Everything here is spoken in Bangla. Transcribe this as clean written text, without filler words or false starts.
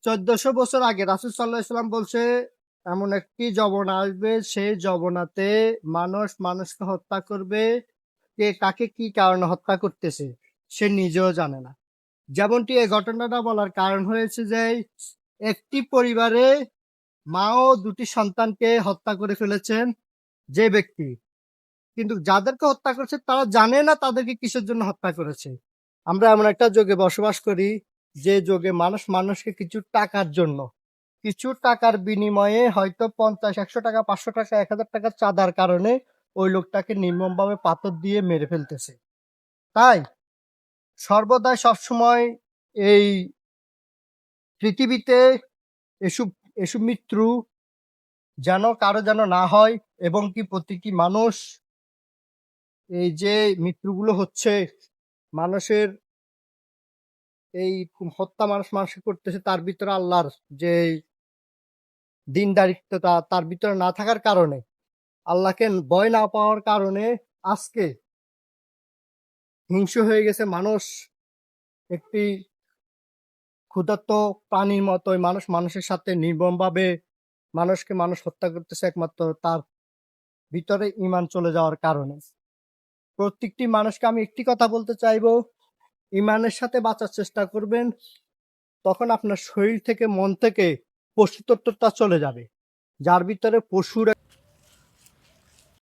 1400 বছর আগে রাসূল সাল্লাল্লাহু আলাইহি সাল্লাম বলছে, এমন একটি যবন আসবে, সেই যবনাতে মানুষ মানুষকে হত্যা করবে। কে কাকে কি কারণে হত্যা করতেছে সে নিজেও জানে না। যেমনটি এই ঘটনাটা বলার কারণ হয়েছে যে, একটি পরিবারে মা ও ২ টি সন্তানকে হত্যা করে ফেলেছেন যে ব্যক্তি। কিন্তু যাদেরকে হত্যা করেছে তারা জানে না তাদেরকে কিসের জন্য হত্যা করেছে। আমরা এমন একটা যুগে বসবাস করি, যে যুগে মানুষ মানুষকে কিছু টাকার জন্য, কিছু টাকার বিনিময়ে হয়তো ৫০, ৳১০০, ৳৫০০, ৳১,০০০ চাঁদার কারণে ওই লোকটাকে নির্মমভাবে পাথর দিয়ে মেরে ফেলতেছে। তাই সর্বদাই সবসময় এই পৃথিবীতে এসব এসব মৃত্যু কারো যেন না হয়, এবং কি প্রতিটি মানুষ এই যে মৃত্যুগুলো হচ্ছে মানুষের, এই হত্যা মানুষ মানুষকে করতেছে, তার ভিতরে আল্লাহর যে দিনদারিত্বতা তার ভিতরে না থাকার কারণে, আল্লাহকে ভয় না পাওয়ার কারণে আজকে হিংস্র হয়ে গেছে মানুষ। একটি ক্ষুধার্ত প্রাণীর মতোই মানুষ মানুষের সাথে নির্মমভাবে মানুষকে মানুষ হত্যা করতেছে, একমাত্র তার ভিতরে ঈমান চলে যাওয়ার কারণে। প্রত্যেকটি মানুষকে আমি একটি কথা বলতে চাইবো, ঈমানের সাথে বাঁচার চেষ্টা করবেন। তখন আপনার শরীর থেকে, মন থেকে পশুতত্ত্বটা চলে যাবে। যার ভিতরে পশুর